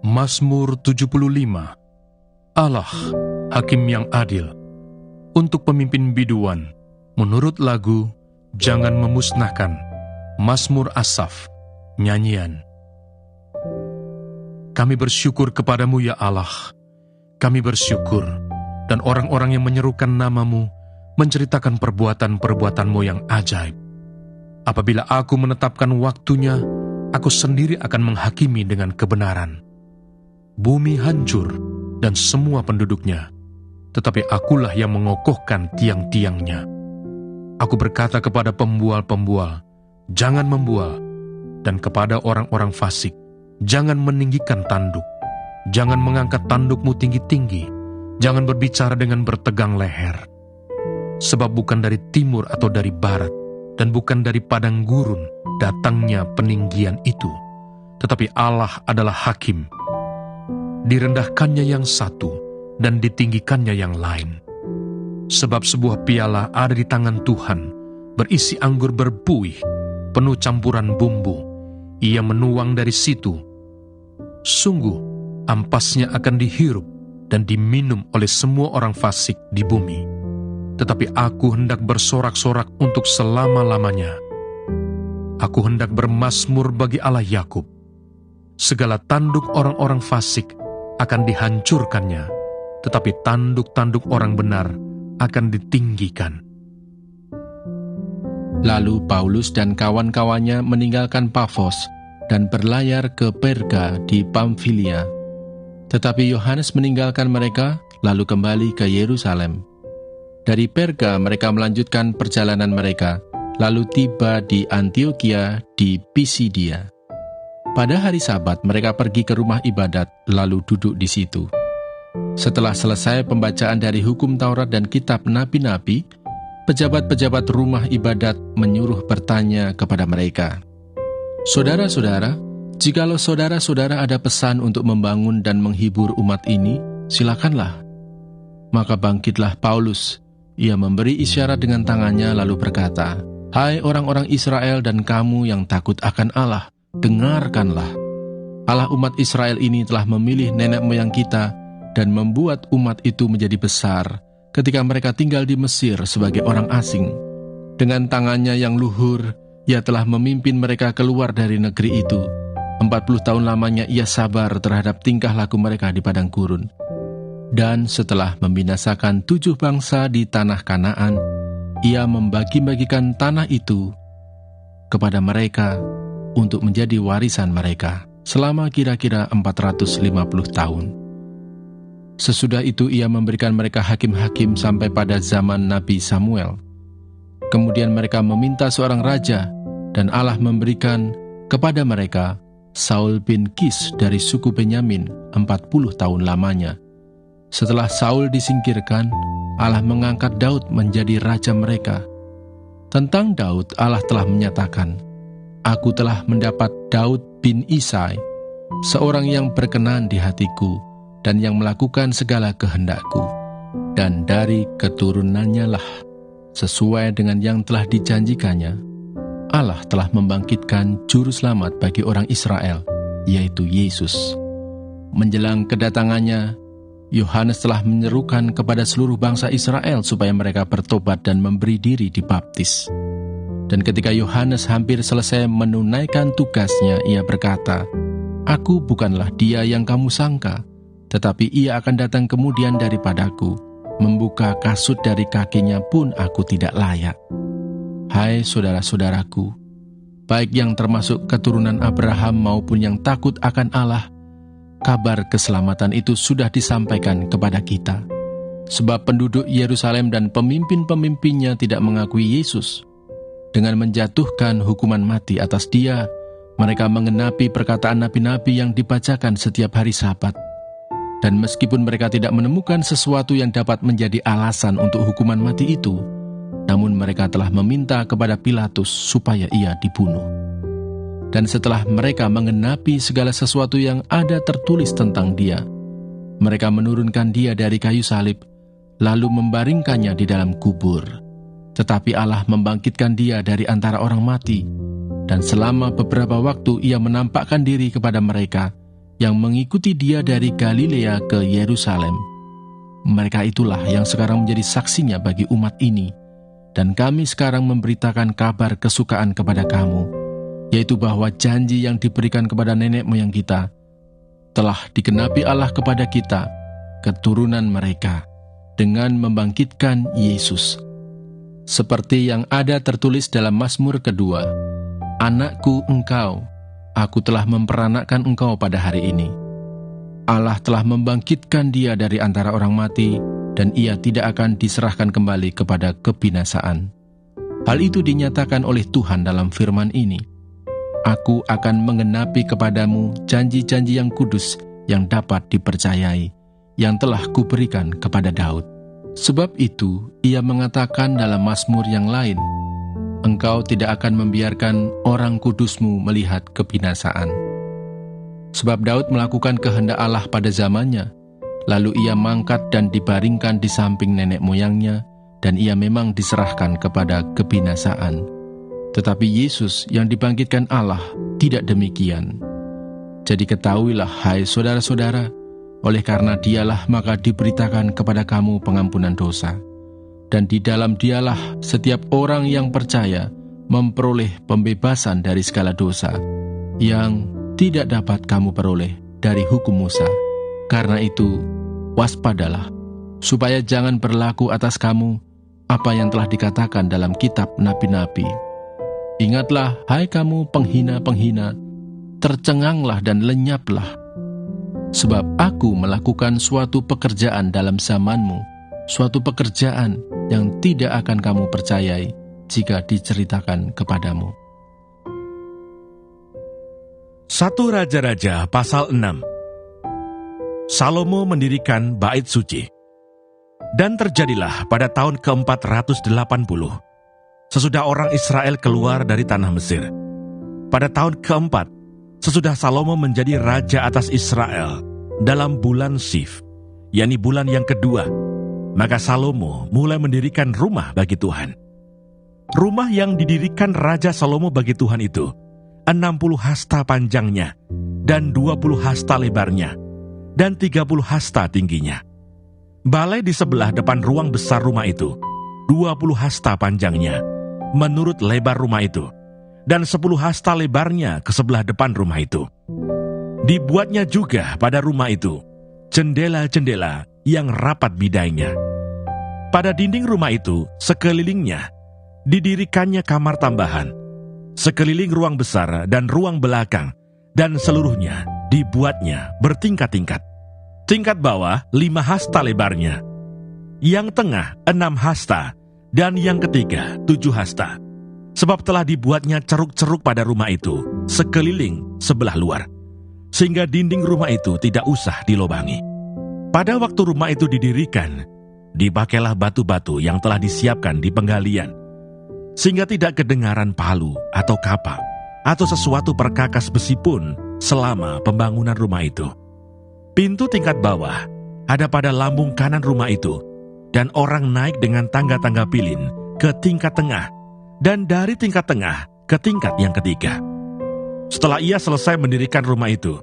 Mazmur 75. Allah, Hakim yang adil. Untuk pemimpin biduan, menurut lagu, Jangan Memusnahkan, Mazmur Asaf, nyanyian. Kami bersyukur kepadamu ya Allah, kami bersyukur, dan orang-orang yang menyerukan namamu, menceritakan perbuatan-perbuatanmu yang ajaib. Apabila aku menetapkan waktunya, aku sendiri akan menghakimi dengan kebenaran. Bumi hancur dan semua penduduknya, tetapi akulah yang mengokohkan tiang-tiangnya. Aku berkata kepada pembual-pembual, jangan membual, dan kepada orang-orang fasik, jangan meninggikan tanduk. Jangan mengangkat tandukmu tinggi-tinggi, jangan berbicara dengan bertegang leher. Sebab bukan dari timur atau dari barat, dan bukan dari padang gurun datangnya peninggian itu, tetapi Allah adalah hakim. Direndahkannya yang satu, dan ditinggikannya yang lain. Sebab sebuah piala ada di tangan Tuhan, berisi anggur berbuih, penuh campuran bumbu. Ia menuang dari situ. Sungguh, ampasnya akan dihirup dan diminum oleh semua orang fasik di bumi. Tetapi aku hendak bersorak-sorak untuk selama-lamanya. Aku hendak bermazmur bagi Allah Yakub. Segala tanduk orang-orang fasik akan dihancurkannya, tetapi tanduk-tanduk orang benar akan ditinggikan. Lalu Paulus dan kawan-kawannya meninggalkan Pafos dan berlayar ke Perga di Pamfilia. Tetapi Yohanes meninggalkan mereka, lalu kembali ke Yerusalem. Dari Perga mereka melanjutkan perjalanan mereka, lalu tiba di Antioquia di Pisidia. Pada hari Sabat mereka pergi ke rumah ibadat, lalu duduk di situ. Setelah selesai pembacaan dari hukum Taurat dan kitab nabi-nabi, pejabat-pejabat rumah ibadat menyuruh bertanya kepada mereka, "Saudara-saudara, jikalau saudara-saudara ada pesan untuk membangun dan menghibur umat ini, silakanlah." Maka bangkitlah Paulus. Ia memberi isyarat dengan tangannya lalu berkata, "Hai orang-orang Israel dan kamu yang takut akan Allah, dengarkanlah. Allah umat Israel ini telah memilih nenek moyang kita dan membuat umat itu menjadi besar ketika mereka tinggal di Mesir sebagai orang asing. Dengan tangannya yang luhur, ia telah memimpin mereka keluar dari negeri itu. 40 tahun lamanya ia sabar terhadap tingkah laku mereka di padang gurun. Dan setelah membinasakan 7 bangsa di tanah Kanaan, ia membagi-bagikan tanah itu kepada mereka untuk menjadi warisan mereka selama kira-kira 450 tahun. Sesudah itu ia memberikan mereka hakim-hakim sampai pada zaman Nabi Samuel. Kemudian mereka meminta seorang raja, dan Allah memberikan kepada mereka Saul bin Kis dari suku Benyamin 40 tahun lamanya. Setelah Saul disingkirkan, Allah mengangkat Daud menjadi raja mereka. Tentang Daud, Allah telah menyatakan, "Aku telah mendapat Daud bin Isai, seorang yang berkenan di hatiku, dan yang melakukan segala kehendakku. Dan dari keturunannya lah, sesuai dengan yang telah dijanjikannya, Allah telah membangkitkan juru selamat bagi orang Israel, yaitu Yesus." Menjelang kedatangannya, Yohanes telah menyerukan kepada seluruh bangsa Israel supaya mereka bertobat dan memberi diri dibaptis. Dan ketika Yohanes hampir selesai menunaikan tugasnya, ia berkata, "Aku bukanlah dia yang kamu sangka, tetapi ia akan datang kemudian daripadaku. Membuka kasut dari kakinya pun aku tidak layak." Hai saudara-saudaraku, baik yang termasuk keturunan Abraham maupun yang takut akan Allah, kabar keselamatan itu sudah disampaikan kepada kita. Sebab penduduk Yerusalem dan pemimpin-pemimpinnya tidak mengakui Yesus. Dengan menjatuhkan hukuman mati atas dia, mereka mengenapi perkataan nabi-nabi yang dibacakan setiap hari Sabat. Dan meskipun mereka tidak menemukan sesuatu yang dapat menjadi alasan untuk hukuman mati itu, namun mereka telah meminta kepada Pilatus supaya ia dibunuh. Dan setelah mereka mengenapi segala sesuatu yang ada tertulis tentang dia, mereka menurunkan dia dari kayu salib, lalu membaringkannya di dalam kubur. Tetapi Allah membangkitkan dia dari antara orang mati, Dan selama beberapa waktu ia menampakkan diri kepada mereka yang mengikuti dia dari Galilea ke Yerusalem. Mereka itulah yang sekarang menjadi saksinya bagi umat ini. Dan kami sekarang memberitakan kabar kesukaan kepada kamu, yaitu bahwa janji yang diberikan kepada nenek moyang kita telah digenapi Allah kepada kita, keturunan mereka, dengan membangkitkan Yesus. Seperti yang ada tertulis dalam Mazmur kedua, "Anakku engkau, aku telah memperanakkan engkau pada hari ini." Allah telah membangkitkan dia dari antara orang mati, dan ia tidak akan diserahkan kembali kepada kebinasaan. Hal itu dinyatakan oleh Tuhan dalam firman ini, "Aku akan menggenapi kepadamu janji-janji yang kudus yang dapat dipercayai, yang telah kuberikan kepada Daud." Sebab itu, ia mengatakan dalam Mazmur yang lain, "Engkau tidak akan membiarkan orang kudusmu melihat kebinasaan." Sebab Daud melakukan kehendak Allah pada zamannya, lalu ia mangkat dan dibaringkan di samping nenek moyangnya, dan ia memang diserahkan kepada kebinasaan. Tetapi Yesus yang dibangkitkan Allah tidak demikian. Jadi ketahuilah, hai saudara-saudara, oleh karena dialah maka diberitakan kepada kamu pengampunan dosa. Dan di dalam dialah setiap orang yang percaya memperoleh pembebasan dari segala dosa, yang tidak dapat kamu peroleh dari hukum Musa. Karena itu, waspadalah, supaya jangan berlaku atas kamu apa yang telah dikatakan dalam kitab nabi-nabi. Ingatlah, hai kamu penghina-penghina, tercenganglah dan lenyaplah. Sebab aku melakukan suatu pekerjaan dalam zamanmu, suatu pekerjaan yang tidak akan kamu percayai jika diceritakan kepadamu. 1 Raja-Raja pasal 6. Salomo mendirikan bait suci. Dan terjadilah pada tahun ke-480, sesudah orang Israel keluar dari tanah Mesir. Pada tahun ke-4, sesudah Salomo menjadi raja atas Israel, dalam bulan Sif, yakni bulan yang kedua, maka Salomo mulai mendirikan rumah bagi Tuhan. Rumah yang didirikan Raja Salomo bagi Tuhan itu 60 hasta panjangnya, dan 20 hasta lebarnya, dan 30 hasta tingginya. Balai di sebelah depan ruang besar rumah itu 20 hasta panjangnya menurut lebar rumah itu, dan 10 hasta lebarnya ke sebelah depan rumah itu. Dibuatnya juga pada rumah itu jendela-jendela yang rapat bidainya. Pada dinding rumah itu sekelilingnya didirikannya kamar tambahan, sekeliling ruang besar dan ruang belakang, dan seluruhnya dibuatnya bertingkat-tingkat. Tingkat bawah 5 hasta lebarnya, yang tengah 6 hasta, dan yang ketiga 7 hasta. Sebab telah dibuatnya ceruk-ceruk pada rumah itu sekeliling sebelah luar, sehingga dinding rumah itu tidak usah dilobangi. Pada waktu rumah itu didirikan, dipakailah batu-batu yang telah disiapkan di penggalian, sehingga tidak kedengaran palu atau kapak atau sesuatu perkakas besi pun selama pembangunan rumah itu. Pintu tingkat bawah ada pada lambung kanan rumah itu, dan orang naik dengan tangga-tangga pilin ke tingkat tengah, dan dari tingkat tengah ke tingkat yang ketiga. Setelah ia selesai mendirikan rumah itu,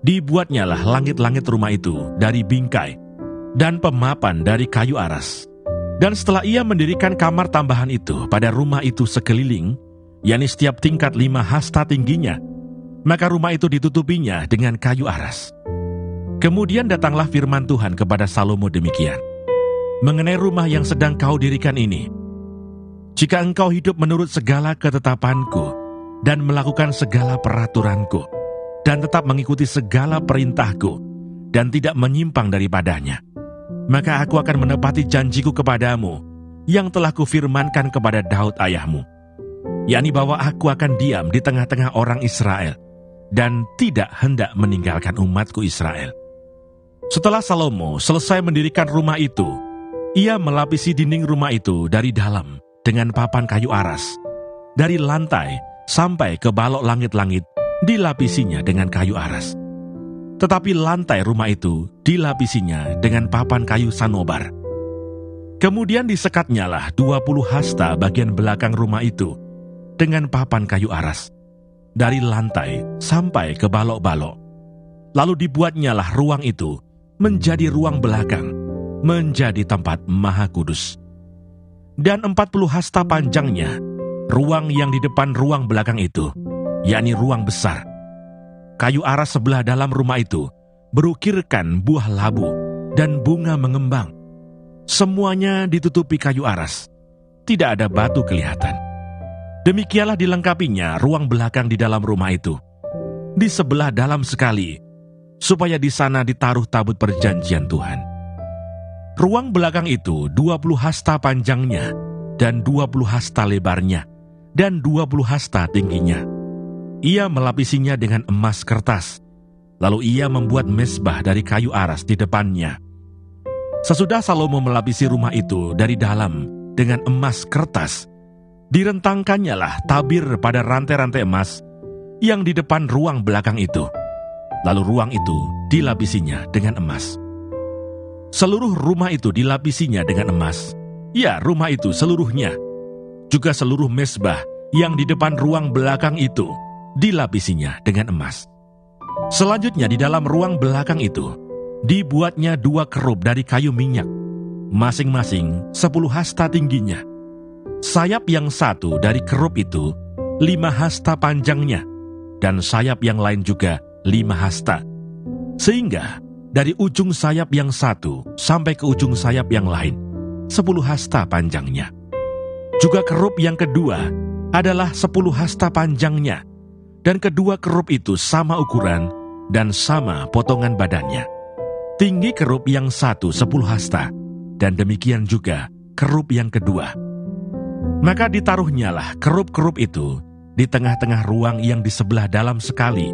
dibuatnyalah langit-langit rumah itu dari bingkai, dan pemapan dari kayu aras. Dan setelah ia mendirikan kamar tambahan itu pada rumah itu sekeliling, yakni setiap tingkat 5 hasta tingginya, maka rumah itu ditutupinya dengan kayu aras. Kemudian datanglah firman Tuhan kepada Salomo demikian, mengenai rumah yang sedang kau dirikan ini. Jika engkau hidup menurut segala ketetapanku, dan melakukan segala peraturanku, dan tetap mengikuti segala perintahku, dan tidak menyimpang daripadanya, maka aku akan menepati janjiku kepadamu, yang telah kufirmankan kepada Daud ayahmu, yakni bahwa aku akan diam di tengah-tengah orang Israel, dan tidak hendak meninggalkan umatku Israel. Setelah Salomo selesai mendirikan rumah itu, ia melapisi dinding rumah itu dari dalam dengan papan kayu aras. Dari lantai sampai ke balok langit-langit dilapisinya dengan kayu aras. Tetapi lantai rumah itu dilapisinya dengan papan kayu sanobar. Kemudian disekatnyalah 20 hasta bagian belakang rumah itu dengan papan kayu aras, dari lantai sampai ke balok-balok. Lalu dibuatnyalah ruang itu menjadi ruang belakang, menjadi tempat maha kudus. Dan 40 hasta panjangnya ruang yang di depan ruang belakang itu, yakni ruang besar. Kayu aras sebelah dalam rumah itu berukirkan buah labu dan bunga mengembang. Semuanya ditutupi kayu aras, tidak ada batu kelihatan. Demikianlah dilengkapinya ruang belakang di dalam rumah itu. Di sebelah dalam sekali, supaya di sana ditaruh tabut perjanjian Tuhan. Ruang belakang itu 20 hasta panjangnya dan 20 hasta lebarnya dan 20 hasta tingginya. Ia melapisinya dengan emas kertas, lalu ia membuat mezbah dari kayu aras di depannya. Sesudah Salomo melapisi rumah itu dari dalam dengan emas kertas, direntangkannyalah tabir pada rantai-rantai emas yang di depan ruang belakang itu. Lalu ruang itu dilapisinya dengan emas. Seluruh rumah itu dilapisinya dengan emas. Ya, rumah itu seluruhnya. Juga seluruh mezbah yang di depan ruang belakang itu dilapisinya dengan emas. Selanjutnya di dalam ruang belakang itu dibuatnya 2 kerub dari kayu minyak, masing-masing 10 hasta tingginya. Sayap yang satu dari kerub itu 5 hasta panjangnya, dan sayap yang lain juga 5 hasta. Sehingga dari ujung sayap yang satu sampai ke ujung sayap yang lain 10 hasta panjangnya. Juga kerub yang kedua adalah 10 hasta panjangnya, dan kedua kerub itu sama ukuran dan sama potongan badannya. Tinggi kerub yang satu 10 hasta, dan demikian juga kerub yang kedua. Maka ditaruhnyalah kerub-kerub itu di tengah-tengah ruang yang di sebelah dalam sekali.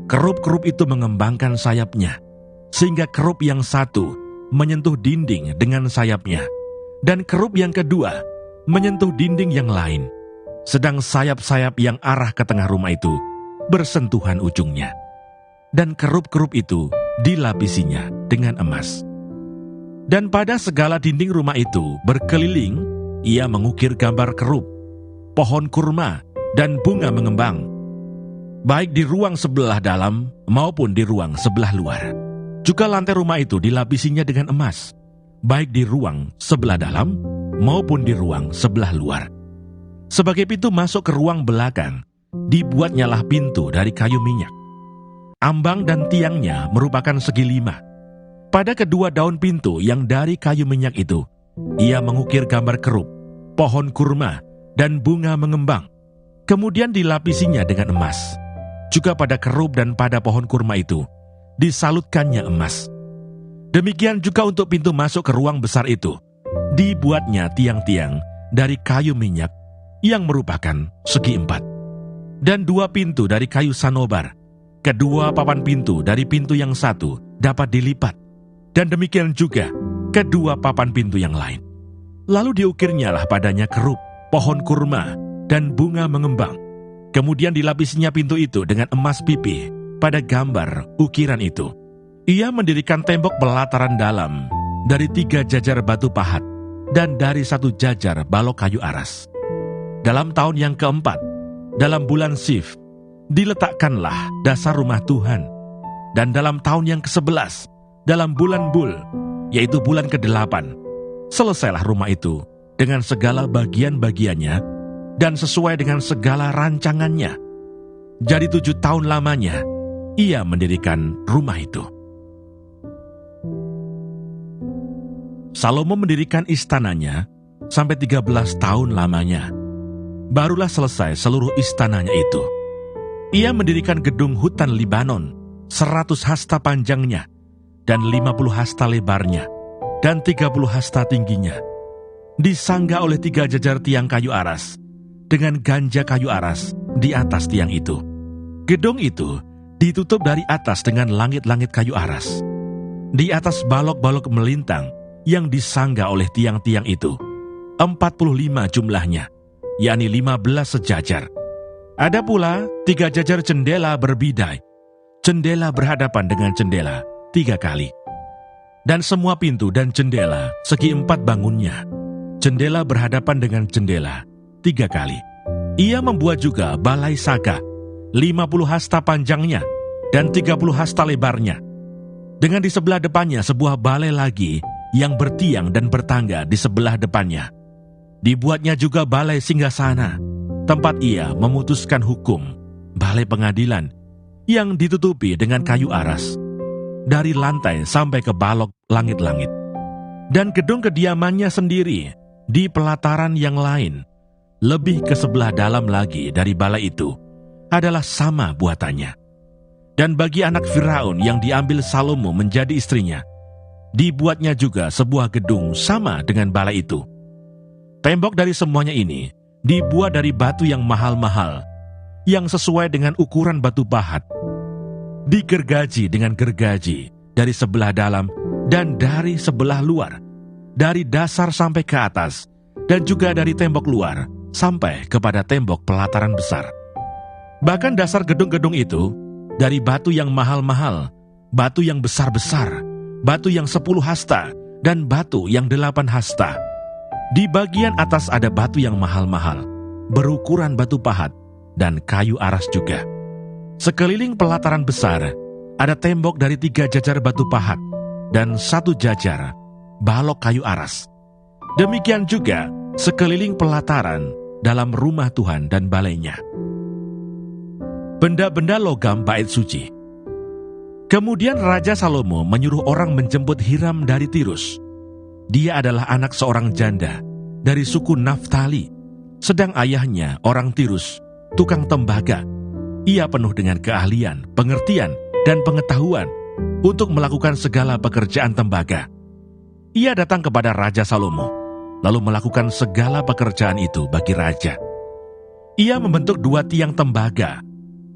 Kerub-kerub itu mengembangkan sayapnya, sehingga kerub yang satu menyentuh dinding dengan sayapnya, dan kerub yang kedua menyentuh dinding yang lain, sedang sayap-sayap yang arah ke tengah rumah itu bersentuhan ujungnya. Dan kerub-kerub itu dilapisinya dengan emas. Dan pada segala dinding rumah itu berkeliling, ia mengukir gambar kerub, pohon kurma, dan bunga mengembang, baik di ruang sebelah dalam maupun di ruang sebelah luar. Juga lantai rumah itu dilapisinya dengan emas, baik di ruang sebelah dalam maupun di ruang sebelah luar. Sebagai pintu masuk ke ruang belakang, dibuatnyalah pintu dari kayu minyak. Ambang dan tiangnya merupakan segi 5. Pada kedua daun pintu yang dari kayu minyak itu, ia mengukir gambar kerub, pohon kurma, dan bunga mengembang. Kemudian dilapisinya dengan emas. Juga pada kerub dan pada pohon kurma itu disalutkannya emas. Demikian juga untuk pintu masuk ke ruang besar itu, dibuatnya tiang-tiang dari kayu minyak yang merupakan segi 4. Dan 2 pintu dari kayu sanobar. Kedua papan pintu dari pintu yang satu dapat dilipat, dan demikian juga kedua papan pintu yang lain. Lalu diukirnyalah padanya kerub, pohon kurma, dan bunga mengembang. Kemudian dilapisinya pintu itu dengan emas pipih pada gambar ukiran itu. Ia mendirikan tembok pelataran dalam dari 3 jajar batu pahat dan dari 1 jajar balok kayu aras. Dalam tahun yang keempat, dalam bulan Sif, diletakkanlah dasar rumah Tuhan. Dan dalam tahun yang ke-11, dalam bulan Bul, yaitu bulan ke-8, selesailah rumah itu dengan segala bagian-bagiannya dan sesuai dengan segala rancangannya. Jadi 7 tahun lamanya, ia mendirikan rumah itu. Salomo mendirikan istananya sampai 13 tahun lamanya. Barulah selesai seluruh istananya itu. Ia mendirikan gedung hutan Libanon, 100 hasta panjangnya, dan 50 hasta lebarnya, dan 30 hasta tingginya. Disangga oleh 3 jajar tiang kayu aras, dengan ganja kayu aras di atas tiang itu. Gedung itu ditutup dari atas dengan langit-langit kayu aras. Di atas balok-balok melintang yang disangga oleh tiang-tiang itu, 45 jumlahnya, yakni 15 sejajar. Ada pula 3 jajar jendela berbidai, jendela berhadapan dengan jendela 3 kali. Dan semua pintu dan jendela segi 4 bangunnya, jendela berhadapan dengan jendela 3 kali. Ia membuat juga balai saga 50 hasta panjangnya dan 30 hasta lebarnya. Dengan di sebelah depannya sebuah balai lagi yang bertiang dan bertangga di sebelah depannya. Dibuatnya juga balai singgasana, tempat ia memutuskan hukum, balai pengadilan, yang ditutupi dengan kayu aras, dari lantai sampai ke balok langit-langit. Dan gedung kediamannya sendiri di pelataran yang lain, lebih ke sebelah dalam lagi dari balai itu, adalah sama buatannya. Dan bagi anak Firaun yang diambil Salomo menjadi istrinya, dibuatnya juga sebuah gedung sama dengan balai itu. Tembok dari semuanya ini dibuat dari batu yang mahal-mahal, yang sesuai dengan ukuran batu pahat, digergaji dengan gergaji dari sebelah dalam dan dari sebelah luar, dari dasar sampai ke atas, dan juga dari tembok luar sampai kepada tembok pelataran besar. Bahkan dasar gedung-gedung itu dari batu yang mahal-mahal, batu yang besar-besar, batu yang 10 hasta, dan batu yang 8 hasta. Di bagian atas ada batu yang mahal-mahal, berukuran batu pahat, dan kayu aras juga. Sekeliling pelataran besar, ada tembok dari 3 jajar batu pahat, dan 1 jajar balok kayu aras. Demikian juga sekeliling pelataran dalam rumah Tuhan dan balainya. Benda-benda logam bait suci. Kemudian Raja Salomo menyuruh orang menjemput Hiram dari Tirus. Dia adalah anak seorang janda dari suku Naftali, sedang ayahnya orang Tirus, tukang tembaga. Ia penuh dengan keahlian, pengertian, dan pengetahuan untuk melakukan segala pekerjaan tembaga. Ia datang kepada Raja Salomo, lalu melakukan segala pekerjaan itu bagi raja. Ia membentuk 2 tiang tembaga.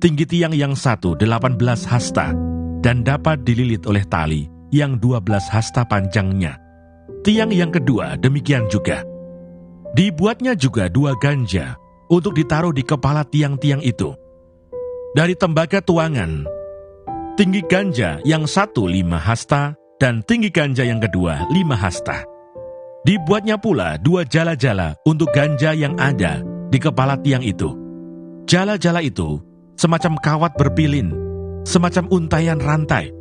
Tinggi tiang yang satu 18 hasta, dan dapat dililit oleh tali yang 12 hasta panjangnya. Tiang yang kedua demikian juga. Dibuatnya juga 2 ganja untuk ditaruh di kepala tiang-tiang itu. Dari tembaga tuangan, tinggi ganja yang satu 5 hasta, dan tinggi ganja yang kedua 5 hasta. Dibuatnya pula 2 jala-jala untuk ganja yang ada di kepala tiang itu. Jala-jala itu semacam kawat berpilin, semacam untaian rantai.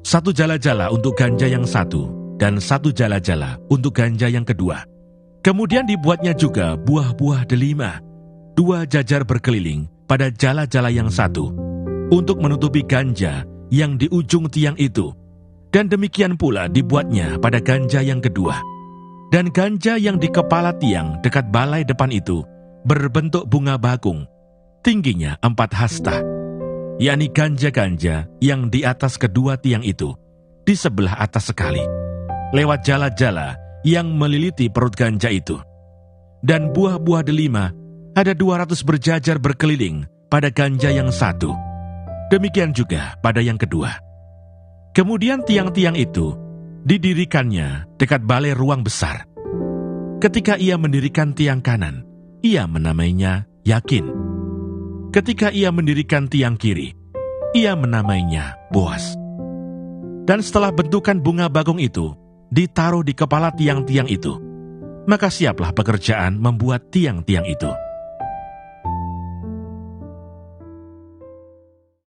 1 jala-jala untuk ganja yang satu, dan 1 jala-jala untuk ganja yang kedua. Kemudian dibuatnya juga buah-buah delima, 2 jajar berkeliling pada jala-jala yang satu, untuk menutupi ganja yang di ujung tiang itu. Dan demikian pula dibuatnya pada ganja yang kedua. Dan ganja yang di kepala tiang dekat balai depan itu berbentuk bunga bakung, tingginya 4 hasta, yakni ganja-ganja yang di atas kedua tiang itu, di sebelah atas sekali, lewat jala-jala yang meliliti perut ganja itu. Dan buah-buah delima ada 200 berjajar berkeliling pada ganja yang satu, demikian juga pada yang kedua. Kemudian tiang-tiang itu didirikannya dekat balai ruang besar. Ketika ia mendirikan tiang kanan, ia menamainya Yakin. Ketika ia mendirikan tiang kiri, ia menamainya Boas. Dan setelah bentukan bunga bakung itu ditaruh di kepala tiang-tiang itu, maka siaplah pekerjaan membuat tiang-tiang itu.